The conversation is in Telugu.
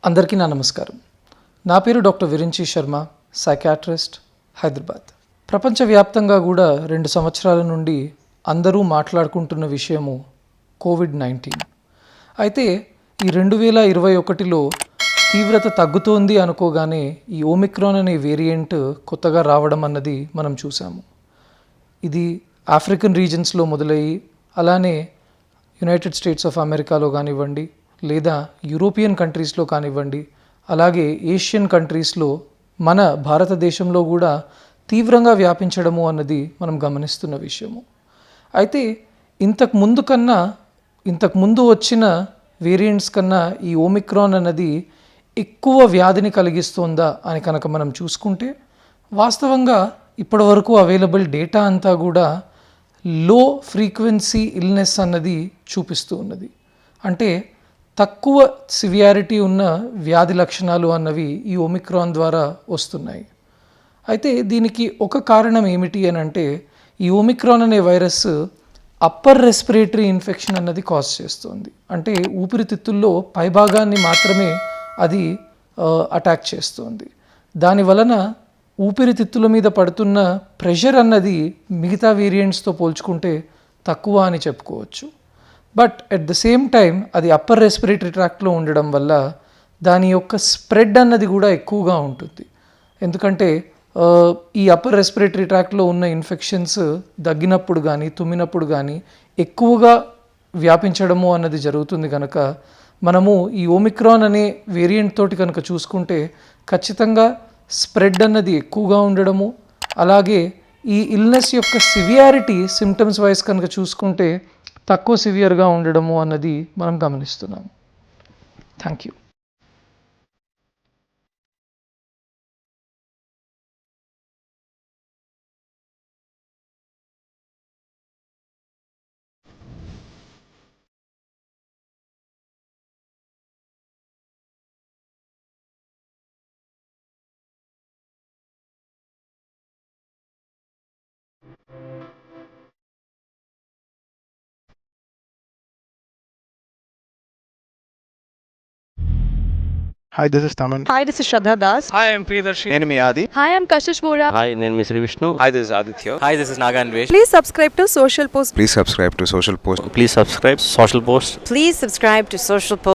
అందరికీ నా నమస్కారం. నా పేరు డాక్టర్ విరించి శర్మ, సైకాట్రిస్ట్, హైదరాబాద్. ప్రపంచవ్యాప్తంగా కూడా 2 సంవత్సరాల నుండి అందరూ మాట్లాడుకుంటున్న విషయము కోవిడ్-19. అయితే ఈ 2021లో తీవ్రత తగ్గుతోంది అనుకోగానే ఈ ఓమిక్రాన్ అనే వేరియంట్ కొత్తగా రావడం అన్నది మనం చూసాము. ఇది ఆఫ్రికన్ రీజన్స్లో మొదలయ్యి అలానే యునైటెడ్ స్టేట్స్ ఆఫ్ అమెరికాలో కానివ్వండి, లేదా యూరోపియన్ కంట్రీస్లో కానివ్వండి, అలాగే ఏషియన్ కంట్రీస్లో మన భారతదేశంలో కూడా తీవ్రంగా వ్యాపించడము అన్నది మనం గమనిస్తున్న విషయము. అయితే ఇంతకుముందు వచ్చిన వేరియంట్స్ కన్నా ఈ ఓమిక్రాన్ అన్నది ఎక్కువ వ్యాధిని కలిగిస్తుందా అని కనుక మనం చూసుకుంటే, వాస్తవంగా ఇప్పటివరకు అవైలబుల్ డేటా అంతా కూడా లో ఫ్రీక్వెన్సీ ఇల్నెస్ అన్నది చూపిస్తూ ఉన్నది. అంటే తక్కువ సివియారిటీ ఉన్న వ్యాధి లక్షణాలు అన్నవి ఈ ఓమిక్రాన్ ద్వారా వస్తున్నాయి. అయితే దీనికి ఒక కారణం ఏమిటి అని అంటే, ఈ ఓమిక్రాన్ అనే వైరస్ అప్పర్ రెస్పిరేటరీ ఇన్ఫెక్షన్ అన్నది కాజ్ చేస్తుంది. అంటే ఊపిరితిత్తుల్లో పైభాగాన్ని మాత్రమే అది అటాక్ చేస్తుంది. దాని వలన ఊపిరితిత్తుల మీద పడుతున్న ప్రెషర్ అన్నది మిగతా వేరియంట్స్తో పోల్చుకుంటే తక్కువ అని చెప్పుకోవచ్చు. But at the same time అది అప్పర్ రెస్పిరేటరీ ట్రాక్ట్లో ఉండడం వల్ల దాని యొక్క స్ప్రెడ్ అన్నది కూడా ఎక్కువగా ఉంటుంది. ఎందుకంటే ఈ అప్పర్ రెస్పిరేటరీ ట్రాక్ట్లో ఉన్న ఇన్ఫెక్షన్స్ దగ్గినప్పుడు కానీ తుమ్మినప్పుడు కానీ ఎక్కువగా వ్యాపించడము అన్నది జరుగుతుంది. కనుక మనము ఈ ఓమిక్రాన్ అనే వేరియంట్ తోటి కనుక చూసుకుంటే ఖచ్చితంగా స్ప్రెడ్ అన్నది ఎక్కువగా ఉండడము, అలాగే ఈ ఇల్నెస్ యొక్క సివియారిటీ సిమ్టమ్స్ వైజ్ కనుక చూసుకుంటే తక్కువ సివియర్గా ఉండడము అన్నది మనం గమనిస్తున్నాం. Thank you. Hi, this is Taman. Hi, this is Shraddha Das. Hi, I'm Priyadarshi. నేను మీ ఆది. Hi, I'm Kashish Bora. Hi, నేను మీ Shri Vishnu. Hi, this is Aditya. Hi, this is Naga Anvesh. Please subscribe to Social Post. Please subscribe to Social Post. Please subscribe Social Post. Please subscribe to Social Post.